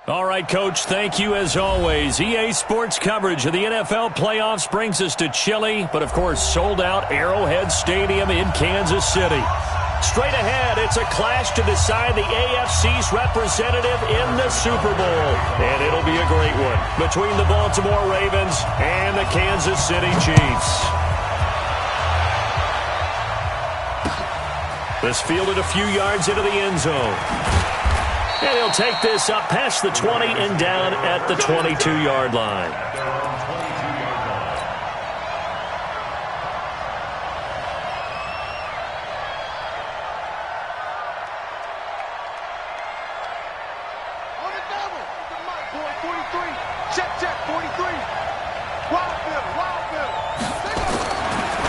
All right, Coach, thank you as always. EA Sports coverage of the NFL playoffs brings us to chilly, but of course sold-out Arrowhead Stadium in Kansas City. Straight ahead, it's a clash to decide the AFC's representative in the Super Bowl. And it'll be a great one between the Baltimore Ravens and the Kansas City Chiefs. This fielded a few yards into the end zone. And he'll take this up past the 20 and down at the 22-yard line.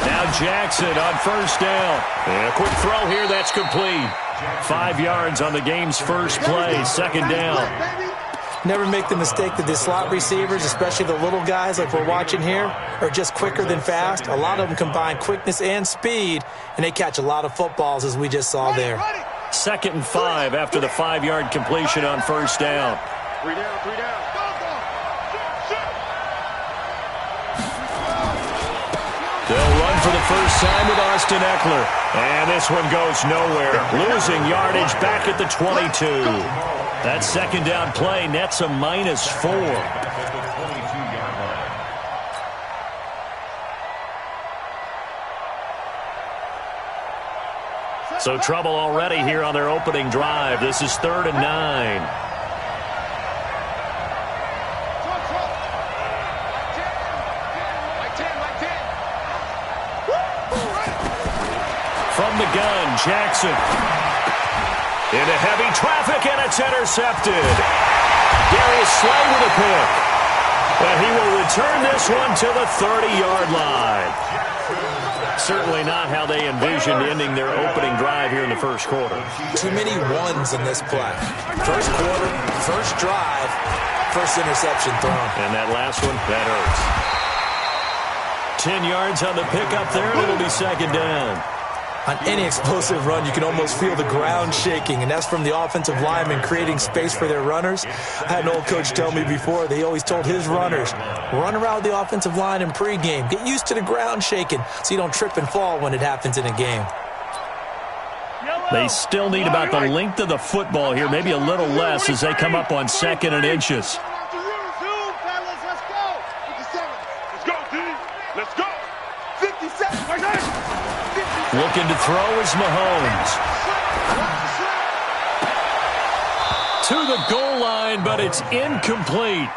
Now Jackson on first down. And a quick throw here, that's complete. 5 yards on the game's first play, second down. Never make the mistake that the slot receivers, especially the little guys like we're watching here, are just quicker than fast. A lot of them combine quickness and speed, and they catch a lot of footballs, as we just saw there. 2nd and 5 after the 5-yard completion on first down. 3 down, 3 down. They'll run for the first time with Austin Eckler. And this one goes nowhere. Losing yardage back at the 22. That second down play nets a -4. So trouble already here on their opening drive. This is 3rd and 9. From the gun, Jackson. Into heavy traffic, and it's intercepted. Darius Slay with a pick. But he will return this one to the 30-yard line. Certainly not how they envisioned ending their opening drive here in the first quarter. Too many ones in this play. First quarter, first drive, first interception thrown. And that last one, that hurts. 10 yards on the pickup there, and it'll be second down. On any explosive run, you can almost feel the ground shaking, and that's from the offensive linemen creating space for their runners. I had an old coach tell me before, they always told his runners, run around the offensive line in pregame. Get used to the ground shaking so you don't trip and fall when it happens in a game. They still need about the length of the football here, maybe a little less as they come up on 2nd and inches. Looking to throw is Mahomes. To the goal line, but it's incomplete.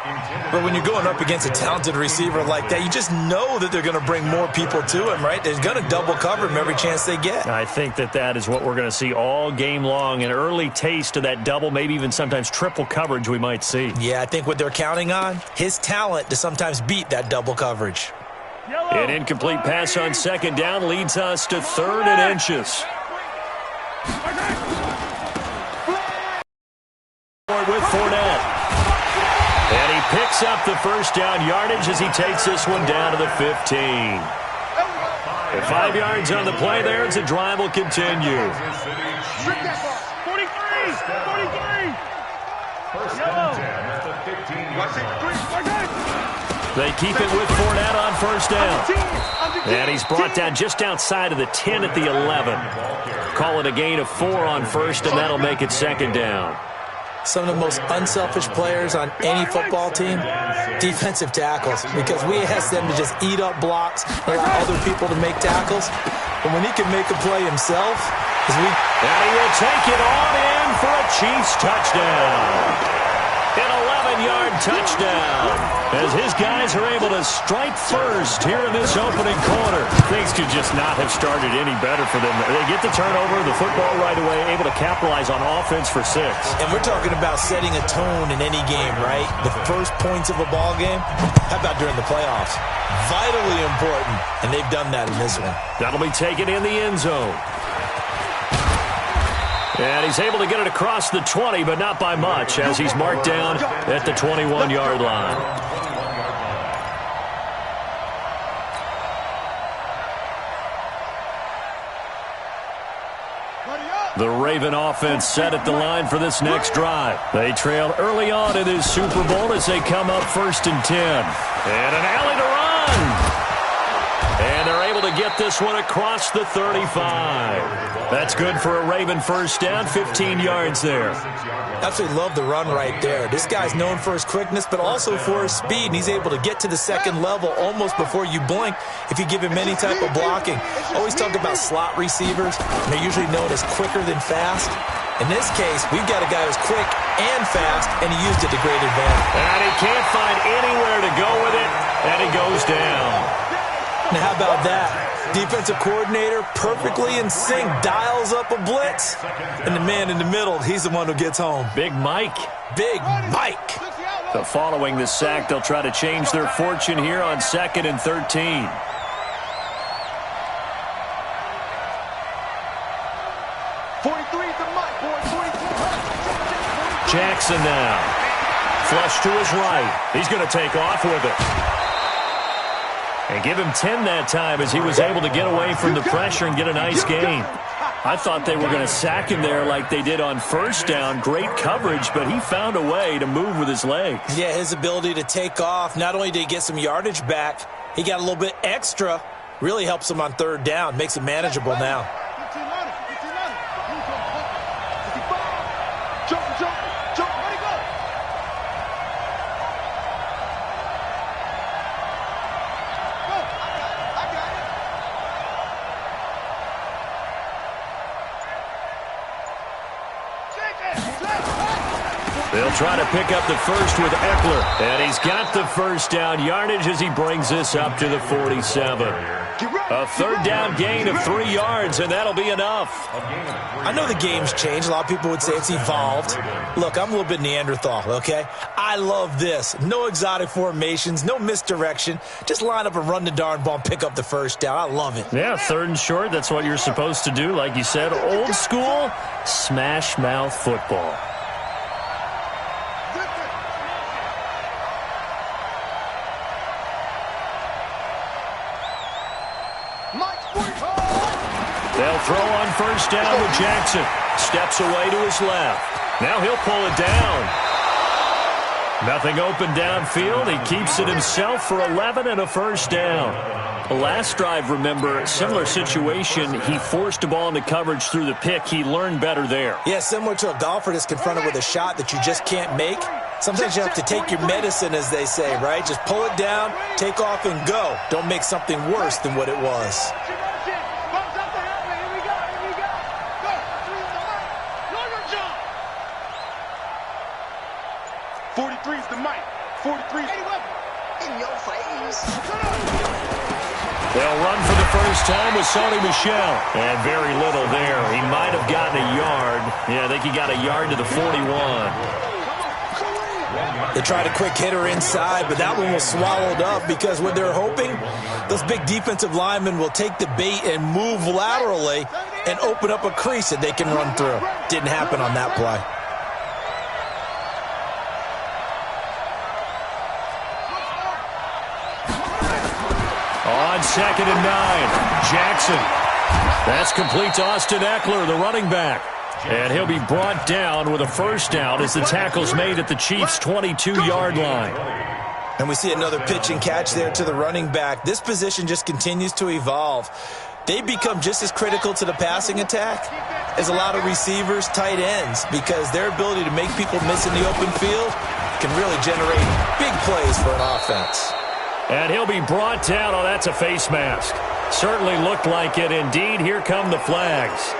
But when you're going up against a talented receiver like that, you just know that they're going to bring more people to him, right? They're going to double cover him every chance they get. I think that is what we're going to see all game long. An early taste of that double, maybe even sometimes triple coverage we might see. Yeah, I think what they're counting on, his talent to sometimes beat that double coverage. An incomplete pass on 2nd down leads us to 3rd and inches. With Fournette. And he picks up the first down yardage as he takes this one down to the 15. And 5 yards on the play there as the drive will continue. 43! First and 10 at the 15-yard line. They keep it with Fournette on first down. And he's brought down just outside of the 10 at the 11. Call it a gain of 4 on first, and that'll make it second down. Some of the most unselfish players on any football team, defensive tackles, because we ask them to just eat up blocks, allow other people to make tackles. But when he can make a play himself, and he will take it on in for a Chiefs touchdown. An 11-yard touchdown as his guys are able to strike first here in this opening quarter. Things could just not have started any better for them. They get the turnover, the football right away, able to capitalize on offense for 6. And we're talking about setting a tone in any game, right? The first points of a ball game. How about during the playoffs? Vitally important, and they've done that in this one. That'll be taken in the end zone. And he's able to get it across the 20, but not by much, as he's marked down at the 21-yard line. The Raven offense set at the line for this next drive. They trailed early on in this Super Bowl as they come up 1st and 10. And an alley to run. And they're able to get this one across the 35. That's good for a Raven first down, 15 yards there. Absolutely love the run right there. This guy's known for his quickness, but also for his speed, and he's able to get to the second level almost before you blink if you give him any type of blocking. Always talk about slot receivers, and they're usually known as quicker than fast. In this case, we've got a guy who's quick and fast, and he used it to great advantage. And he can't find anywhere to go with it, and he goes down. Now, how about that? Defensive coordinator perfectly in sync, dials up a blitz. And the man in the middle, he's the one who gets home. Big Mike. Big Mike. So following the sack, they'll try to change their fortune here on 2nd and 13. Jackson now. Flush to his right. He's going to take off with it. And give him 10 that time as he was able to get away from the pressure and get a nice gain. I thought they were going to sack him there like they did on 1st down. Great coverage, but he found a way to move with his legs. Yeah, his ability to take off. Not only did he get some yardage back, he got a little bit extra. Really helps him on 3rd down. Makes it manageable now. They'll try to pick up the first with Eckler. And he's got the first down yardage as he brings this up to the 47. A 3rd down gain of 3 yards, and that'll be enough. I know the game's changed. A lot of people would say it's evolved. Look, I'm a little bit Neanderthal, okay? I love this. No exotic formations, no misdirection. Just line up and run the darn ball and pick up the first down. I love it. Yeah, 3rd and short, that's what you're supposed to do. Like you said, old school, smash mouth football. They'll throw on 1st down with Jackson. Steps away to his left. Now he'll pull it down. Nothing open downfield. He keeps it himself for 11 and a 1st down. The last drive, remember, similar situation. He forced the ball into coverage through the pick. He learned better there. Yeah, similar to a golfer that's confronted with a shot that you just can't make. Sometimes you have to take your medicine, as they say, right? Just pull it down, take off, and go. Don't make something worse than what it was. 43's the mic. 43's in your face. They'll run for the first time with Sony Michel. And very little there. He might have gotten a yard. Yeah, I think he got a yard to the 41. They tried a quick hitter inside, but that one was swallowed up because what they're hoping, those big defensive linemen will take the bait and move laterally and open up a crease that they can run through. Didn't happen on that play. On 2nd and 9, Jackson. That's complete to Austin Eckler, the running back. And he'll be brought down with a 1st down as the tackle's made at the Chiefs' 22-yard line. And we see another pitch and catch there to the running back. This position just continues to evolve. They become just as critical to the passing attack as a lot of receivers, tight ends, because their ability to make people miss in the open field can really generate big plays for an offense. And he'll be brought down. Oh, that's a face mask. Certainly looked like it. Indeed, here come the flags.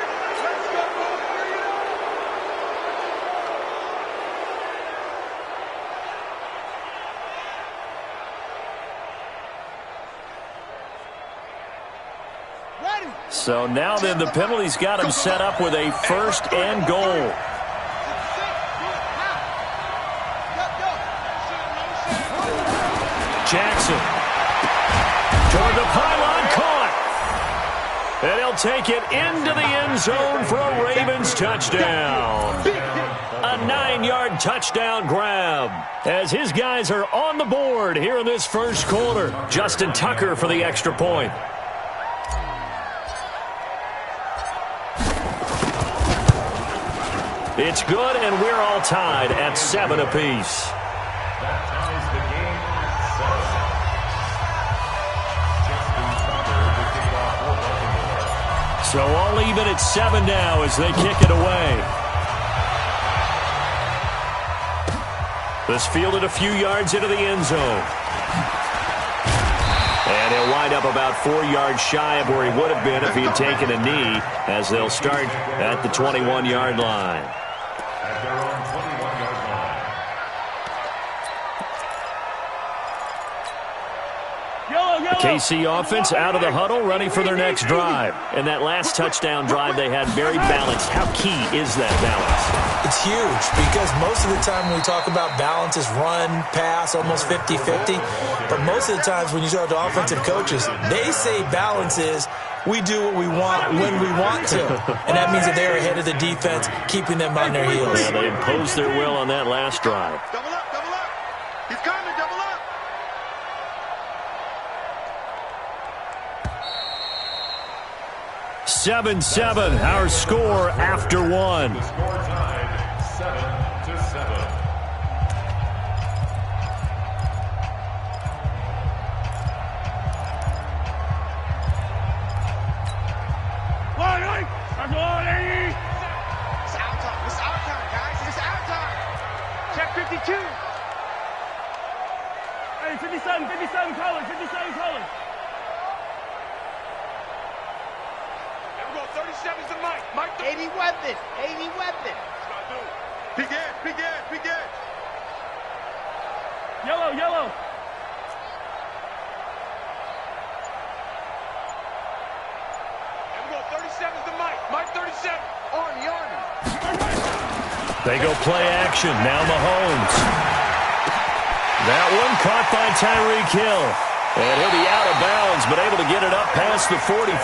So now then the penalty's got him set up with a 1st and goal. Jackson toward the pylon, caught. And he'll take it into the end zone for a Ravens touchdown. A 9-yard touchdown grab as his guys are on the board here in this first quarter. Justin Tucker for the extra point. It's good, and we're all tied at 7 apiece. So all even at 7 now as they kick it away. This fielded a few yards into the end zone. And he'll wind up about 4 yards shy of where he would have been if he had taken a knee, as they'll start at the 21-yard line. At their own 21-yard line. The KC offense out of the huddle, ready for their next drive. And that last touchdown drive they had very balanced. How key is that balance? It's huge because most of the time when we talk about balance is run, pass, almost 50-50. But most of the times when you talk to offensive coaches, they say balance is we do what we want when we want to. And that means that they're ahead of the defense, keeping them on their heels. Yeah, they imposed their will on that last drive. Double up, double up. He's coming, double up. Seven, our score after one. The score tied 7-7. It's our time. It's our time, guys. It's our time. Check 52. Hey, 57 colors, 57 colors. There we go. 37's the mic. Mike. 80 weapon. 80 weapon. Big edge, big edge, big edge. Yellow. There we go. 37's the mic. Mike 37. Army. They go play action. Now Mahomes. That one caught by Tyreek Hill. And he'll be out of bounds, but able to get it up past the 45.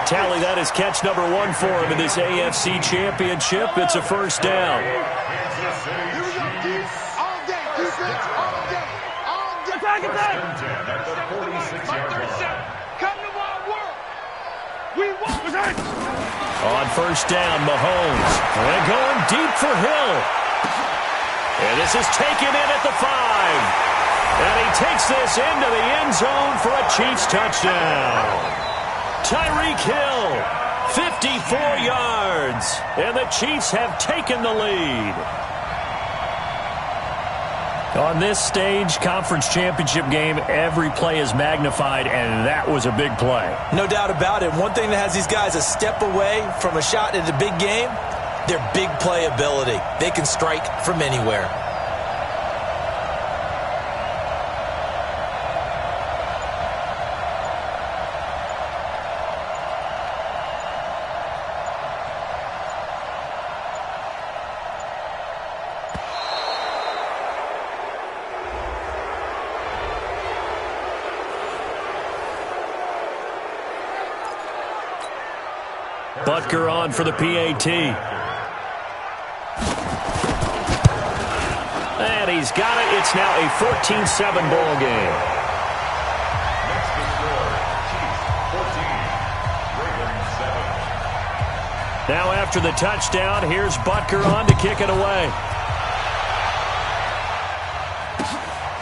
Tally, that is catch number 1 for him in this AFC Championship. It's a first down. Here we go, Chiefs. All day, defense. All day. All day. Attack. At the 46-yard line. Come to our world. We want it. On first down, Mahomes. And going deep for Hill. And this is taken in at the 5. And he takes this into the end zone for a Chiefs touchdown. Tyreek Hill, 54 yards. And the Chiefs have taken the lead. On this stage, conference championship game, every play is magnified, and that was a big play. No doubt about it. One thing that has these guys a step away from a shot at a big game, their big play ability. They can strike from anywhere. Butker on for the PAT. And he's got it. It's now a 14-7 ball game. Next to score, Chiefs 14, Ravens 7. Now after the touchdown, here's Butker on to kick it away.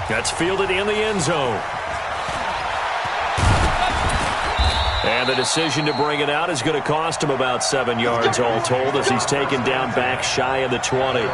That's fielded in the end zone. And the decision to bring it out is going to cost him about 7 yards all told as he's taken down back shy of the 20.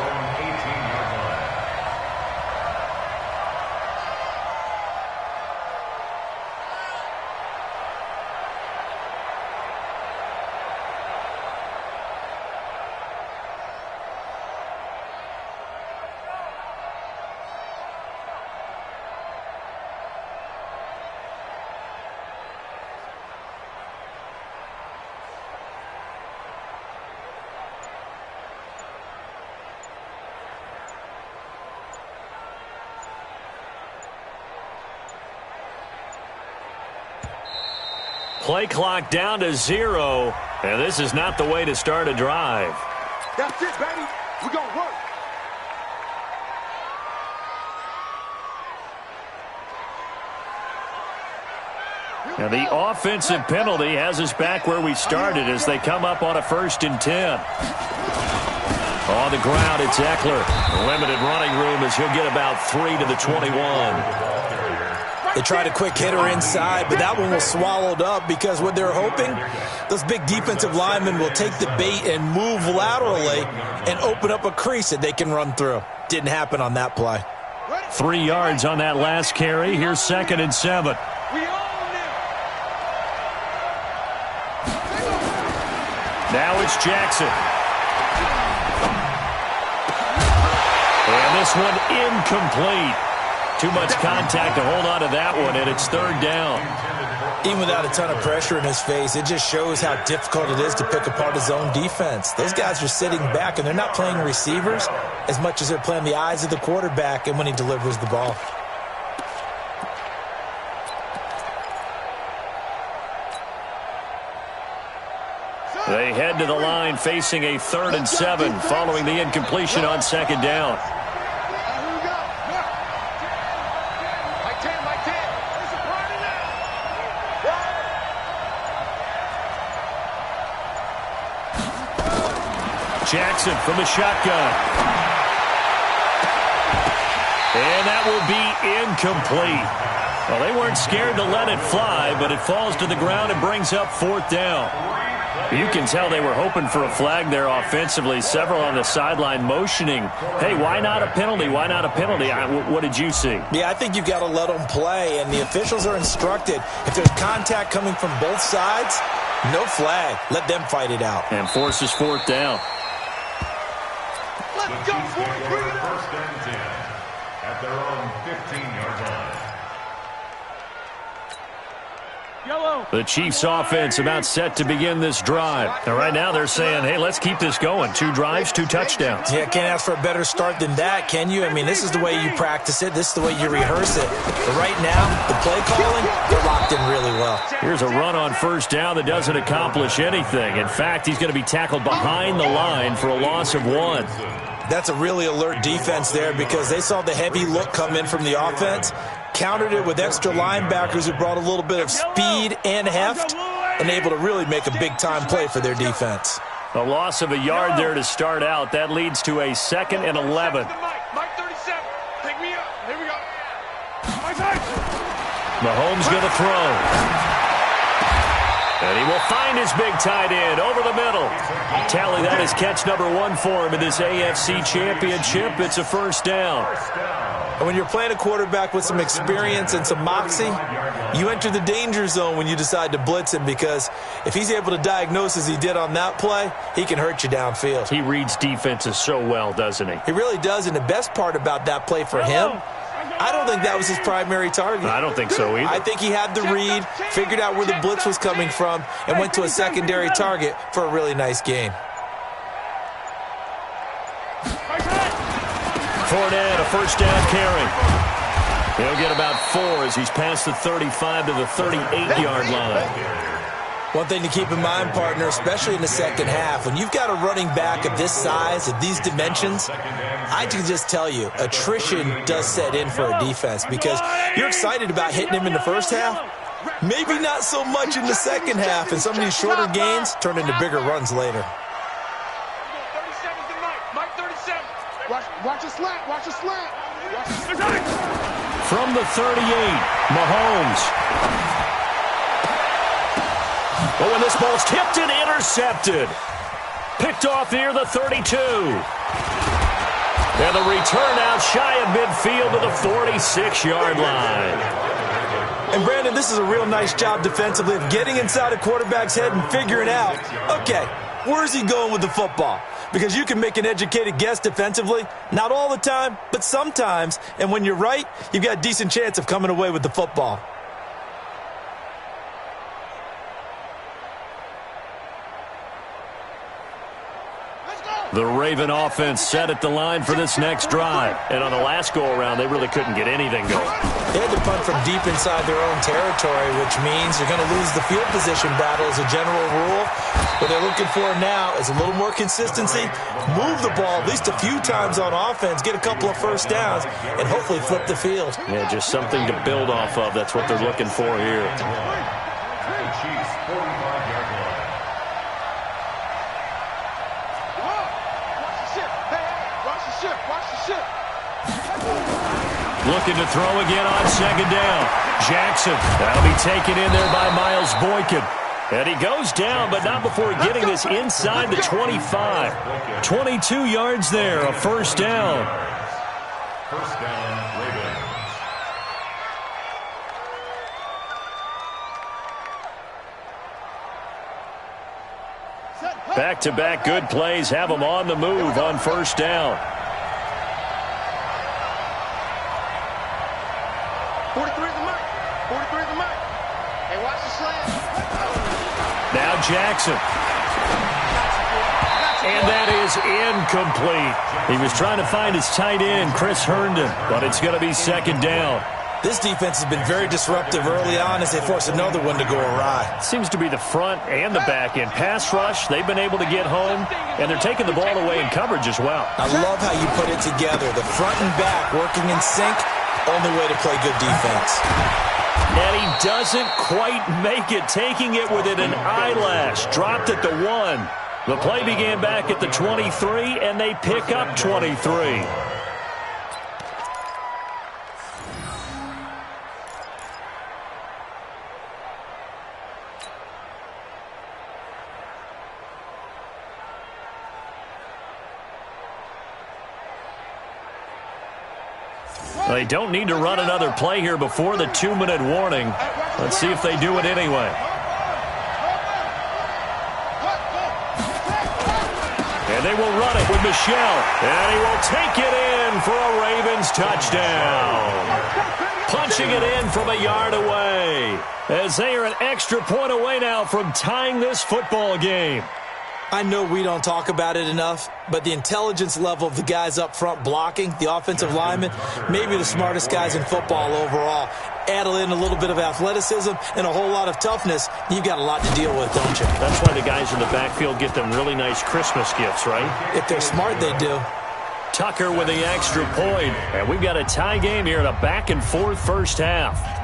Play clock down to 0, and this is not the way to start a drive. That's it, baby. We're going to work. And the offensive penalty has us back where we started as they come up on a 1st and 10. On the ground, it's Eckler. Limited running room as he'll get about 3 to the 21. They tried a quick hitter inside, but that one was swallowed up because what they're hoping, those big defensive linemen will take the bait and move laterally and open up a crease that they can run through. Didn't happen on that play. 3 yards on that last carry. Here's 2nd and 7. Now it's Jackson. And this one incomplete. Too much contact to hold on to that one, and it's 3rd down. Even without a ton of pressure in his face, it just shows how difficult it is to pick apart his own defense. Those guys are sitting back, and they're not playing receivers as much as they're playing the eyes of the quarterback and when he delivers the ball. They head to the line facing a 3rd and 7 following the incompletion on 2nd down. Jackson from the shotgun. And that will be incomplete. Well, they weren't scared to let it fly, but it falls to the ground and brings up 4th down. You can tell they were hoping for a flag there offensively. Several on the sideline motioning, hey, why not a penalty? Why not a penalty? What did you see? Yeah, I think you've got to let them play, and the officials are instructed. If there's contact coming from both sides, no flag. Let them fight it out. And forces 4th down. Let's go, boys. Bring it up. 1st and 10 at their own 15-yard line. Yellow. The Chiefs offense about set to begin this drive. Now, right now they're saying, hey, let's keep this going. 2 drives, 2 touchdowns. Yeah, can't ask for a better start than that, can you? I mean, this is the way you practice it. This is the way you rehearse it. But right now, the play calling, they're locked in really well. Here's a run on 1st down that doesn't accomplish anything. In fact, he's going to be tackled behind the line for a loss of 1. That's a really alert defense there because they saw the heavy look come in from the offense, countered it with extra linebackers who brought a little bit of speed and heft, and able to really make a big-time play for their defense. A loss of a yard there to start out. That leads to a 2nd and 11. Mike 37. Pick me up. Here we go. Mahomes going to throw. And he will find his big tight end over the middle. Tally, that is catch number 1 for him in this AFC Championship. It's a 1st down. And when you're playing a quarterback with some experience and some moxie, you enter the danger zone when you decide to blitz him because if he's able to diagnose as he did on that play, he can hurt you downfield. He reads defenses so well, doesn't he? He really does, and the best part about that play for him, I don't think that was his primary target. I don't think so either. I think he had the read, figured out where the blitz was coming from, and went to a secondary target for a really nice gain. Fournette, a 1st down carry. He'll get about 4 as he's past the 35 to the 38-yard line. One thing to keep in mind, partner, especially in the second half, when you've got a running back of this size, of these dimensions, I can just tell you, attrition does set in for a defense because you're excited about hitting him in the first half, maybe not so much in the second half, and some of these shorter gains turn into bigger runs later. 37's the Mike 37. Watch a slant. Watch a slant. From the 38, Mahomes. Oh, and this ball's tipped and intercepted. Picked off near the 32. And the return out shy of midfield to the 46-yard line. And, Brandon, this is a real nice job defensively of getting inside a quarterback's head and figuring out, okay, where's he going with the football? Because you can make an educated guess defensively, not all the time, but sometimes. And when you're right, you've got a decent chance of coming away with the football. The Raven offense set at the line for this next drive. And on the last go-around, they really couldn't get anything going. They had to punt from deep inside their own territory, which means you're going to lose the field position battle as a general rule. What they're looking for now is a little more consistency, move the ball at least a few times on offense, get a couple of 1st downs, and hopefully flip the field. Yeah, just something to build off of. That's what they're looking for here. The Chiefs' 45-yard line. Watch the ship. Hey, Looking to throw again on second down. Jackson. That'll be taken in there by Miles Boykin. And he goes down, but not before getting this inside the 25. 22 yards there, a first down. First down, Ravens. Back-to-back good plays have them on the move on first down. 43 is the mic. 43 is the mic. Hey, watch the slant. Now Jackson. And that is incomplete. He was trying to find his tight end, Chris Herndon, but it's going to be second down. This defense has been very disruptive early on as they force another one to go awry. Seems to be the front and the back end. Pass rush, they've been able to get home, and they're taking the ball away in coverage as well. I love how you put it together. The front and back working in sync, only way to play good defense. And he doesn't quite make it, taking it within an eyelash. Dropped at the 1. The play began back at the 23, and they pick up 23. They don't need to run another play here before the 2-minute warning. Let's see if they do it anyway. And they will run it with Michel. And he will take it in for a Ravens touchdown. Punching it in from a yard away. As they are an extra point away now from tying this football game. I know we don't talk about it enough, but the intelligence level of the guys up front blocking, the offensive linemen, maybe the smartest guys in football overall. Add in a little bit of athleticism and a whole lot of toughness, you've got a lot to deal with, don't you? That's why the guys in the backfield get them really nice Christmas gifts, right? If they're smart, they do. Tucker with the extra point, and we've got a tie game here in a back-and-forth first half.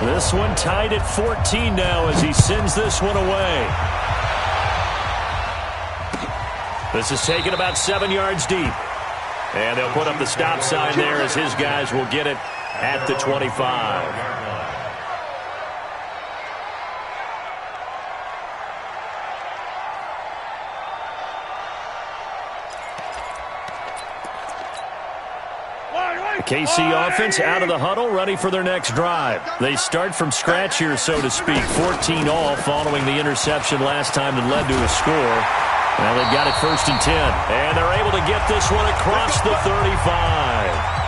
This one tied at 14 now as he sends this one away. This is taken about 7 yards deep. And they'll put up the stop sign there as his guys will get it at the 25. KC offense out of the huddle, ready for their next drive. They start from scratch here, so to speak. 14 all following the interception last time that led to a score. Now they've got it 1st and 10. And they're able to get this one across the 35.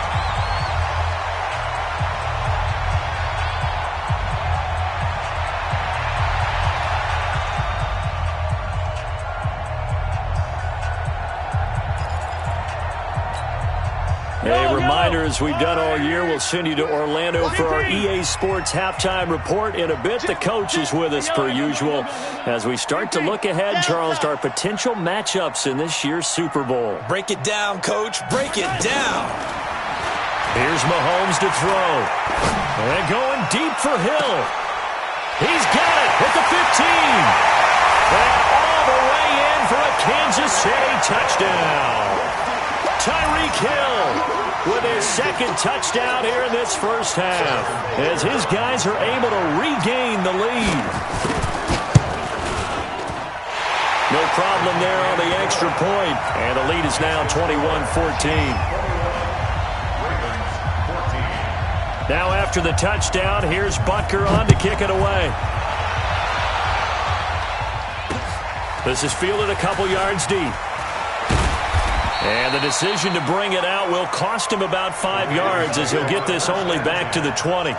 A reminder, as we've done all year, we'll send you to Orlando for our EA Sports halftime report in a bit. The coach is with us per usual as we start to look ahead, Charles, to our potential matchups in this year's Super Bowl. Break it down, Coach. Break it down. Here's Mahomes to throw. And going deep for Hill. He's got it at the 15. And all the way in for a Kansas City touchdown. Tyreek Hill with his second touchdown here in this first half as his guys are able to regain the lead. No problem there on the extra point, and the lead is now 21-14. Now after the touchdown, here's Butker on to kick it away. This is fielded a couple yards deep. And the decision to bring it out will cost him about 5 yards as he'll get this only back to the 20.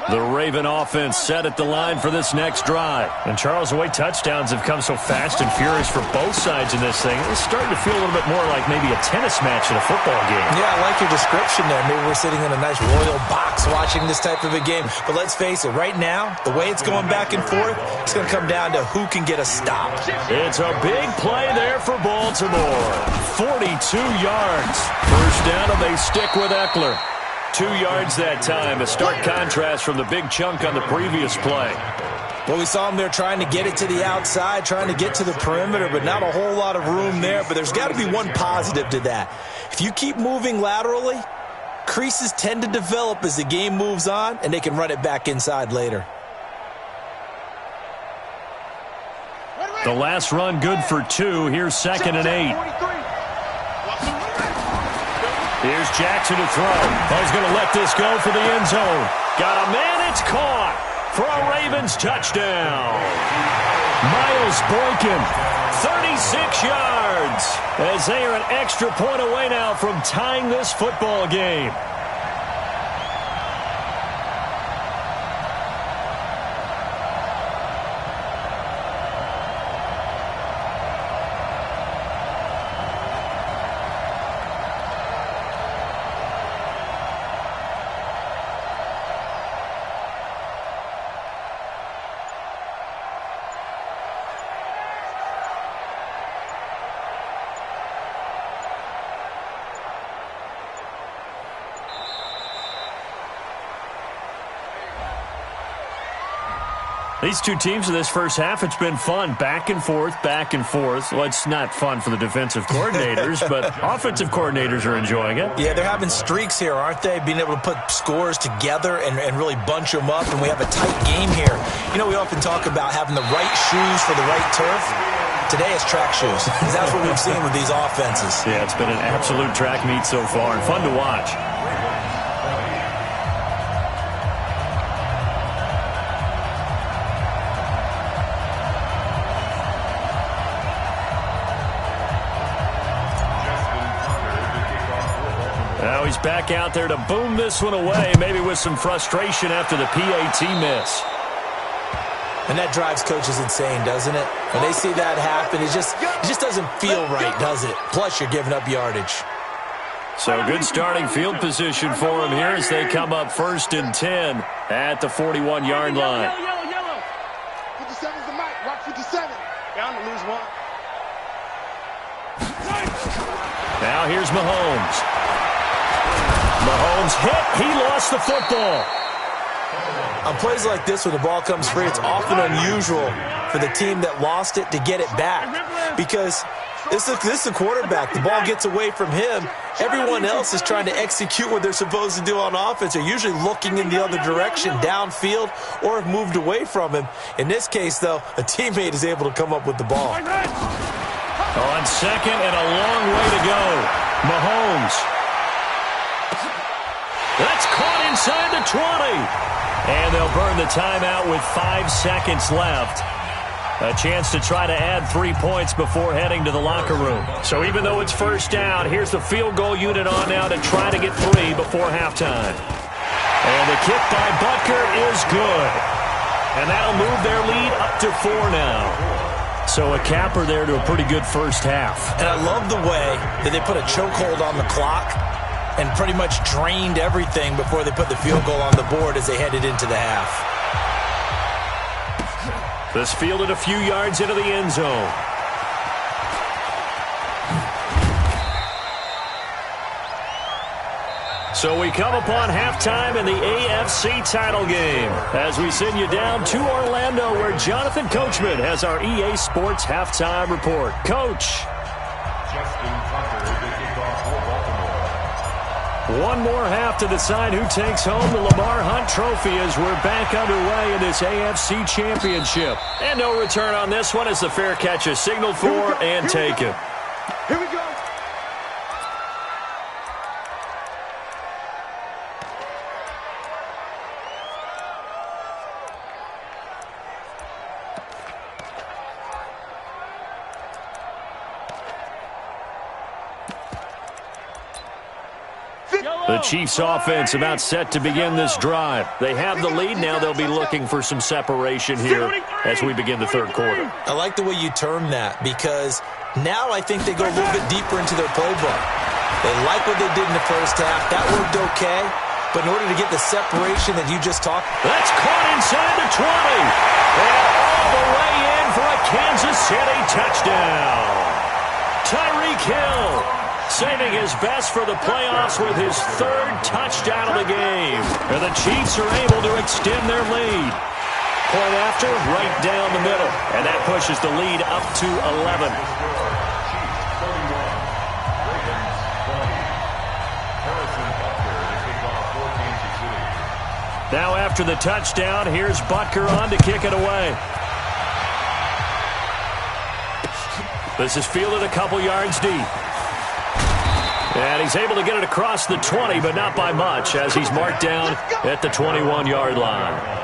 The Raven offense set at the line for this next drive. And Charles, the way touchdowns have come so fast and furious for both sides in this thing, it's starting to feel a little bit more like maybe a tennis match in a football game. Yeah, I like your description there. Maybe we're sitting in a nice royal box watching this type of a game. But let's face it, right now, the way it's going back and forth, it's going to come down to who can get a stop. It's a big play there for Baltimore. 42 yards. First down, and they stick with Eckler. 2 yards that time. A stark contrast from the big chunk on the previous play. Well, we saw him there trying to get it to the outside, trying to get to the perimeter, but not a whole lot of room there. But there's got to be one positive to that. If you keep moving laterally, creases tend to develop as the game moves on, and they can run it back inside later. The last run good for 2. Here's 2nd and 8. Here's Jackson to throw. He's going to let this go for the end zone. Got a man, it's caught for a Ravens touchdown. Miles Boykin, 36 yards, as they are an extra point away now from tying this football game. These two teams in this first half, it's been fun. Back and forth, back and forth. Well, it's not fun for the defensive coordinators, but offensive coordinators are enjoying it. Yeah, they're having streaks here, aren't they? Being able to put scores together and really bunch them up, and we have a tight game here. You know, we often talk about having the right shoes for the right turf. Today it's track shoes. That's what we've seen with these offenses. Yeah, it's been an absolute track meet so far, and fun to watch. Now he's back out there to boom this one away, maybe with some frustration after the PAT miss. And that drives coaches insane, doesn't it? When they see that happen, it just doesn't feel right, does it? Plus, you're giving up yardage. So good starting field position for him here as they come up 1st and 10 at the 41-yard line. Yellow. 57's the mic. Rock 57. Bound to lose one. Now here's Mahomes. Mahomes hit. He lost the football. On plays like this where the ball comes free, it's often unusual for the team that lost it to get it back. Because this is the quarterback. The ball gets away from him. Everyone else is trying to execute what they're supposed to do on offense. They're usually looking in the other direction, downfield, or have moved away from him. In this case, though, a teammate is able to come up with the ball. On second and a long way to go. Mahomes. That's caught inside the 20. And they'll burn the timeout with 5 seconds left. A chance to try to add 3 points before heading to the locker room. So even though it's first down, here's the field goal unit on now to try to get 3 before halftime. And the kick by Butker is good. And that'll move their lead up to 4 now. So a capper there to a pretty good first half. And I love the way that they put a chokehold on the clock and pretty much drained everything before they put the field goal on the board as they headed into the half. This fielded a few yards into the end zone. So we come upon halftime in the AFC title game as we send you down to Orlando where Jonathan Coachman has our EA Sports halftime report. Coach. One more half to decide who takes home the Lamar Hunt Trophy as we're back underway in this AFC Championship. And no return on this one as the fair catch is signaled for and taken. Here we go. The Chiefs offense about set to begin this drive. They have the lead. Now they'll be looking for some separation here as we begin the third quarter. I like the way you term that because now I think they go a little bit deeper into their playbook. They like what they did in the first half. That worked okay. But in order to get the separation that you just talked, that's caught inside the 20. And all the way in for a Kansas City touchdown. Tyreek Hill, saving his best for the playoffs with his third touchdown of the game. And the Chiefs are able to extend their lead. Point after, right down the middle. And that pushes the lead up to 11. Now after the touchdown, here's Butker on to kick it away. This is fielded a couple yards deep. And he's able to get it across the 20, but not by much, as he's marked down at the 21-yard line.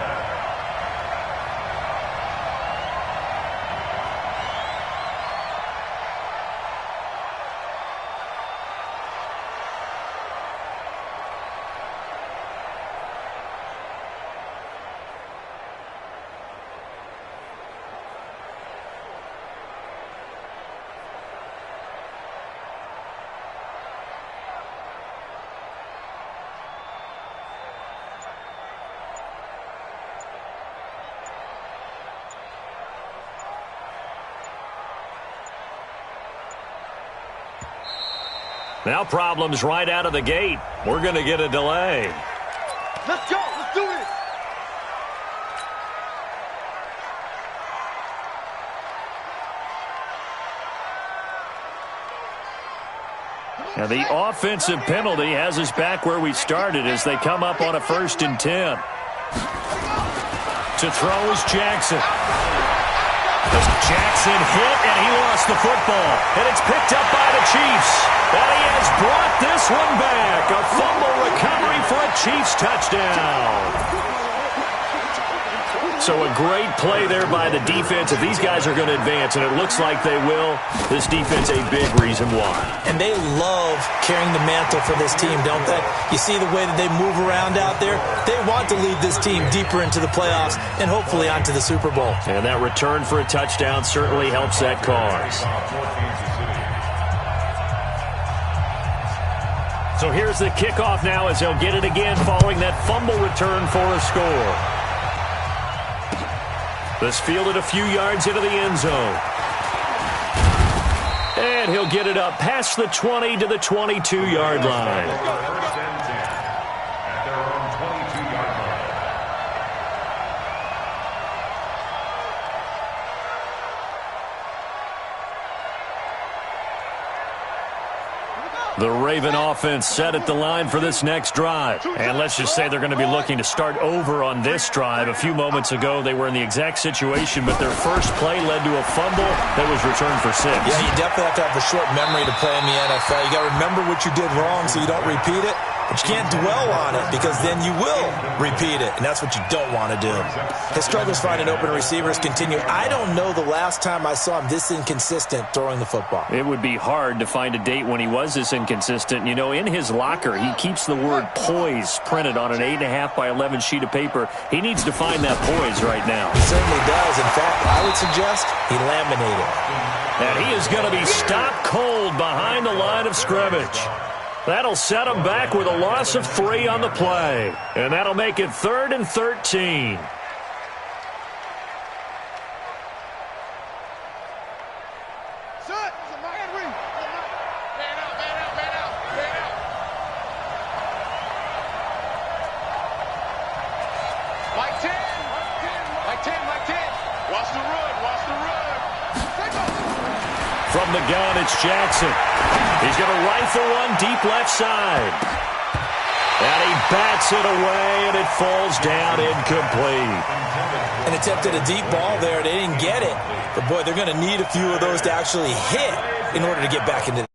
Now problems right out of the gate. We're going to get a delay. Let's go. Let's do this. Now the offensive penalty has us back where we started as they come up on a 1st and 10. To throw is Jackson. Jackson hit, and he lost the football. And it's picked up by the Chiefs. And he has brought this one back. A fumble recovery for a Chiefs touchdown. So a great play there by the defense. If these guys are going to advance, and it looks like they will, this defense a big reason why. And they love carrying the mantle for this team, don't they? You see the way that they move around out there? They want to lead this team deeper into the playoffs and hopefully onto the Super Bowl. And that return for a touchdown certainly helps that cause. So here's the kickoff now as they'll get it again following that fumble return for a score. This fielded a few yards into the end zone. And he'll get it up past the 20 to the 22-yard line. The Raven offense set at the line for this next drive. And let's just say they're going to be looking to start over on this drive. A few moments ago, they were in the exact situation, but their first play led to a fumble that was returned for 6. Yeah, you definitely have to have a short memory to play in the NFL. You got to remember what you did wrong so you don't repeat it. But you can't dwell on it because then you will repeat it, and that's what you don't want to do. His struggles finding open receivers continue. I don't know the last time I saw him this inconsistent throwing the football. It would be hard to find a date when he was this inconsistent. You know, in his locker, he keeps the word poise printed on an 8.5 by 11 sheet of paper. He needs to find that poise right now. He certainly does. In fact, I would suggest he laminated. And he is going to be stopped cold behind the line of scrimmage. That'll set him back with a loss of 3 on the play. And that'll make it 3rd and 13. From the gun, it's Jackson. He's going to rifle one deep left side. And he bats it away, and it falls down incomplete. And attempted a deep ball there. They didn't get it. But, boy, they're going to need a few of those to actually hit in order to get back into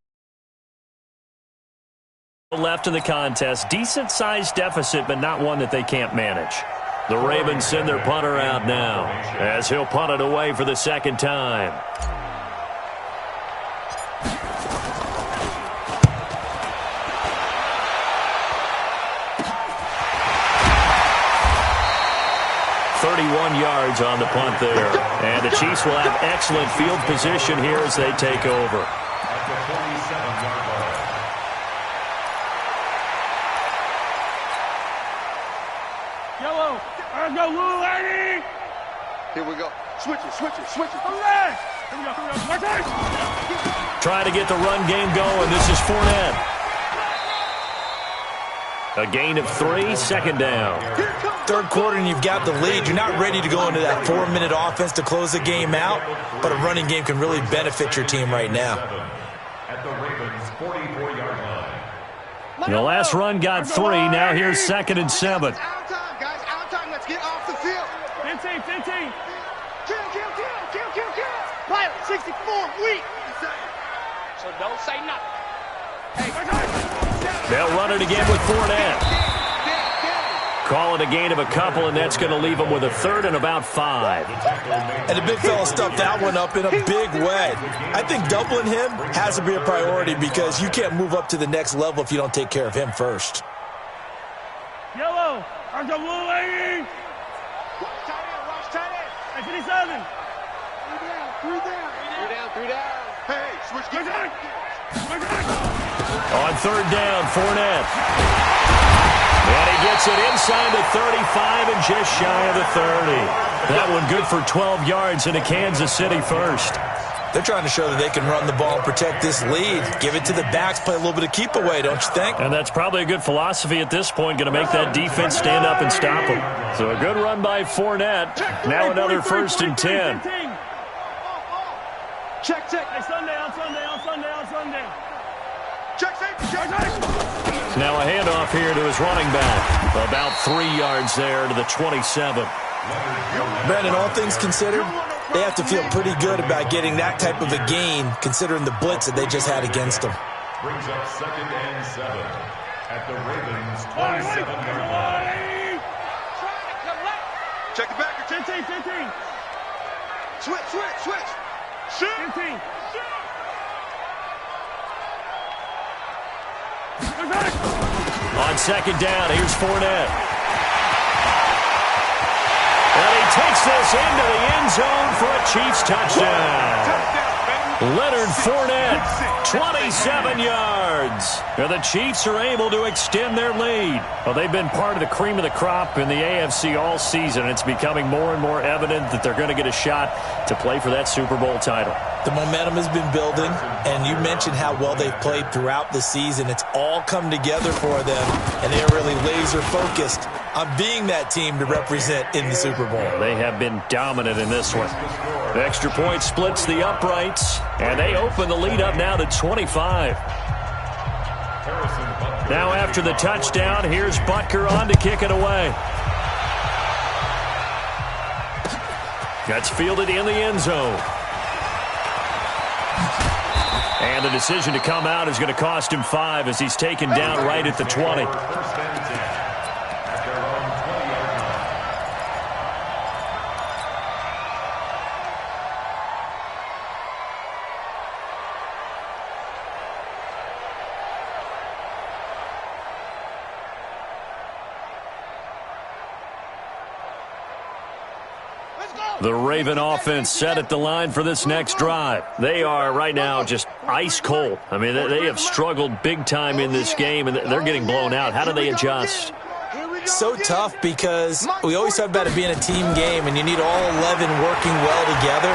the left of the contest. Decent-sized deficit, but not one that they can't manage. The Ravens send their punter out now as he'll punt it away for the second time. Yards on the punt there. And the Chiefs will have excellent field position here as they take over. Yellow. Let's go, little lady. Here we go. Switch it, switch it, switch it. Here we go. Here we go. Trying to get the run game going. This is Fournette. A gain of 3, second down. Third quarter and you've got the lead. You're not ready to go into that 4-minute offense to close the game out, but a running game can really benefit your team right now. At the Ravens' 44-yard line. The last run got 3. Now here's 2nd and 7. Out time, guys. Out time. Let's get off the field. 15. Kill. Pilot, 64, weak. So don't say nothing. They'll run it again with Fournette. Call it a gain of a couple, and that's going to leave them with a 3rd and about 5. And the big fella stuffed that one up in a big way. I think doubling him has to be a priority because you can't move up to the next level if you don't take care of him first. Yellow. Watch the blue lady. Watch tight end. Hey, 57. Three down. Hey, switch gears. On 3rd down, Fournette. And he gets it inside the 35 and just shy of the 30. That one good for 12 yards into Kansas City first. They're trying to show that they can run the ball and protect this lead. Give it to the backs, play a little bit of keep away, don't you think? And that's probably a good philosophy at this point, going to make that defense stand up and stop them. So a good run by Fournette. Now another 1st and 10. Check. Hey, Sunday. Check safety. Check. Now a handoff here to his running back. About 3 yards there to the 27. Brandon, all things considered, they have to feel pretty good about getting that type of a gain considering the blitz that they just had against them. Brings up 2nd and 7 at the Ravens' 27-yard line. Check the back. 15. Switch. Shoot. 15. On 2nd down, here's Fournette. And he takes this into the end zone for a Chiefs touchdown. Leonard Fournette, 27 yards. Now the Chiefs are able to extend their lead. Well, they've been part of the cream of the crop in the AFC all season. It's becoming more and more evident that they're going to get a shot to play for that Super Bowl title. The momentum has been building, and you mentioned how well they've played throughout the season. It's all come together for them, and they're really laser-focused on being that team to represent in the Super Bowl. They have been dominant in this one. The extra point splits the uprights, and they open the lead up now to 25. Now after the touchdown, here's Butker on to kick it away. That's fielded in the end zone. And the decision to come out is going to cost him 5 as he's taken down right at the 20. The Raven offense set at the line for this next drive. They are right now just ice cold. I mean, they have struggled big time in this game, and they're getting blown out. How do they adjust? So tough because we always talk about it being a team game, and you need all 11 working well together.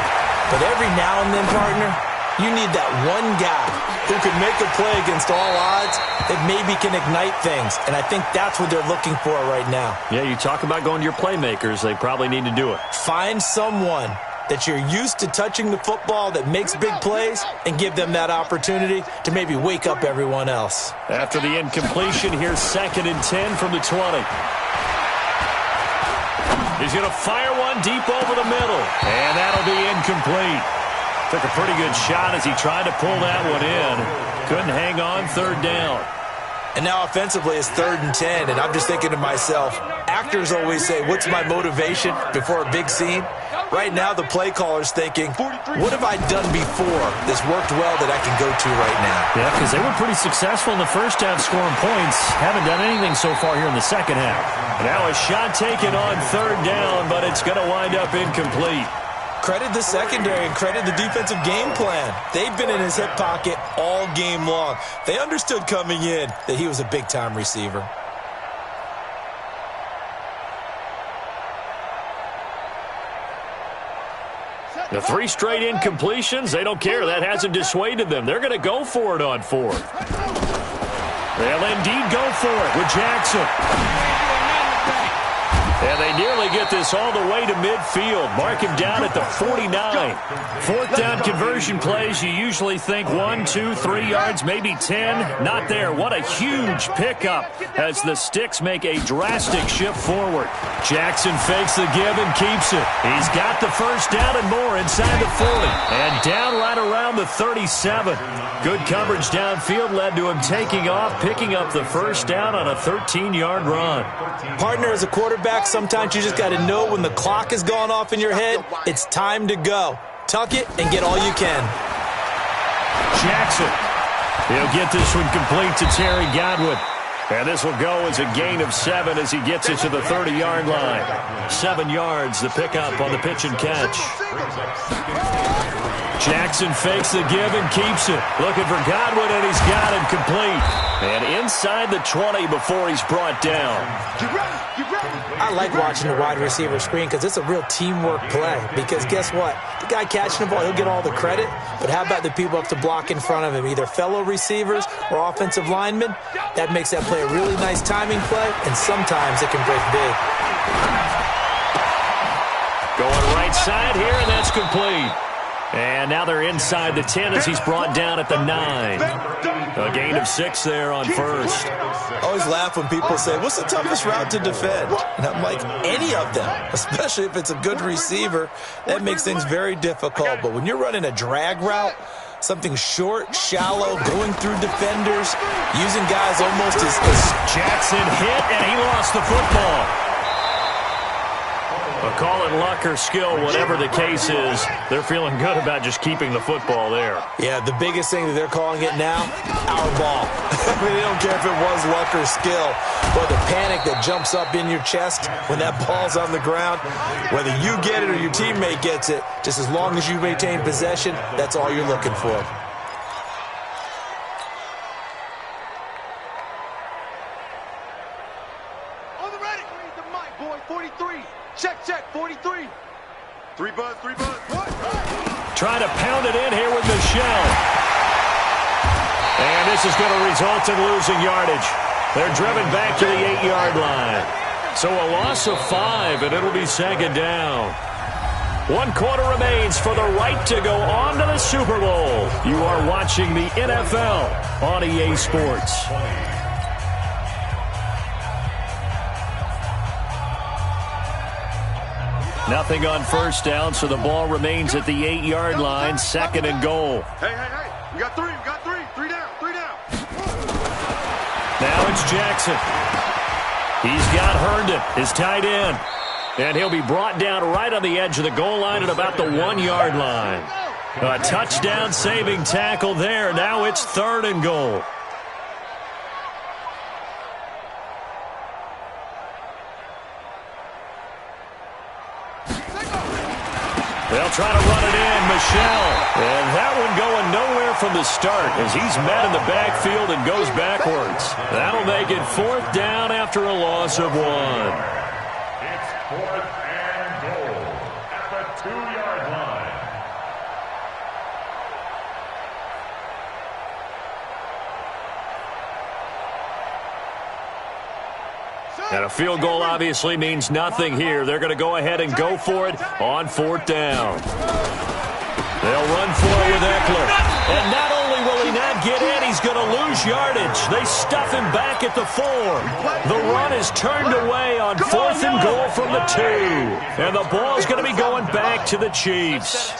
But every now and then, partner, you need that one guy who can make a play against all odds that maybe can ignite things. And I think that's what they're looking for right now. Yeah, you talk about going to your playmakers. They probably need to do it. Find someone that you're used to touching the football that makes big plays and give them that opportunity to maybe wake up everyone else. After the incompletion, here's 2nd and 10 from the 20. He's going to fire one deep over the middle, and that'll be incomplete. Took a pretty good shot as he tried to pull that one in. Couldn't hang on, 3rd down. And now offensively it's 3rd and 10, and I'm just thinking to myself, actors always say, what's my motivation before a big scene? Right now the play caller's thinking, what have I done before that's worked well that I can go to right now? Yeah, because they were pretty successful in the first half scoring points. Haven't done anything so far here in the second half. Now a shot taken on 3rd down, but it's going to wind up incomplete. Credit the secondary and credit the defensive game plan. They've been in his hip pocket all game long. They understood coming in that he was a big-time receiver. The 3 straight incompletions, they don't care. That hasn't dissuaded them. They're going to go for it on 4th. They'll indeed go for it with Jackson. And they nearly get this all the way to midfield. Mark him down at the 49. 4th down conversion plays, you usually think 1, 2, 3 yards, maybe 10. Not there. What a huge pickup as the Sticks make a drastic shift forward. Jackson fakes the give and keeps it. He's got the first down and more inside the 40. And down right around the 37. Good coverage downfield led to him taking off, picking up the first down on a 13-yard run. Partner, as a quarterback, sometimes you just got to know when the clock is going off in your head, it's time to go. Tuck it and get all you can. Jackson. He'll get this one complete to Terry Godwin. And this will go as a gain of 7 as he gets it to the 30-yard line. 7 yards, the pickup on the pitch and catch. Jackson fakes the give and keeps it. Looking for Godwin, and he's got him complete. And inside the 20 before he's brought down. I like watching the wide receiver screen because it's a real teamwork play. Because guess what? The guy catching the ball, he'll get all the credit. But how about the people up to block in front of him? Either fellow receivers or offensive linemen. That makes that play a really nice timing play, and sometimes it can break big. Going right side here, and that's complete. And now they're inside the 10 as he's brought down at the 9. A gain of 6 there on 1st. I always laugh when people say, what's the toughest route to defend? And I'm like, any of them, especially if it's a good receiver. That makes things very difficult. But when you're running a drag route, something short, shallow, going through defenders, using guys almost as Jackson hit, and he lost the football. Call it luck or skill, whatever the case is, they're feeling good about just keeping the football there. Yeah, the biggest thing that they're calling it now, our ball. I mean, they don't care if it was luck or skill, but the panic that jumps up in your chest when that ball's on the ground, whether you get it or your teammate gets it, just as long as you maintain possession, that's all you're looking for. On the ready. Read the mic, boy. 43. Check, 43. 3 buzz. What? Trying to pound it in here with Michelle. And this is going to result in losing yardage. They're driven back to the 8-yard line. So a loss of 5, and it'll be 2nd down. 1 quarter remains for the right to go on to the Super Bowl. You are watching the NFL on EA Sports. Nothing on 1st down, so the ball remains at the 8-yard line, 2nd and goal. Hey. We got 3. 3 down. Now it's Jackson. He's got Herndon, his tight end. And he'll be brought down right on the edge of the goal line at about the 1-yard line. A touchdown-saving tackle there. Now it's 3rd and goal. They'll try to run it in, Michelle. And that one going nowhere from the start as he's met in the backfield and goes backwards. That'll make it 4th down after a loss of 1. It's 4th and goal at the 2-yard line. And a field goal obviously means nothing here. They're going to go ahead and go for it on 4th down. They'll run for it with Eckler. And not only will he not get in, he's going to lose yardage. They stuff him back at the 4. The run is turned away on 4th and goal from the 2. And the ball is going to be going back to the Chiefs.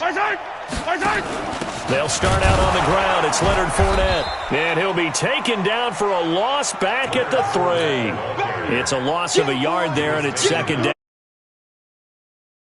They'll start out on the ground. It's Leonard Fournette. And he'll be taken down for a loss back at the 3. It's a loss of a yard there, and it's 2nd down.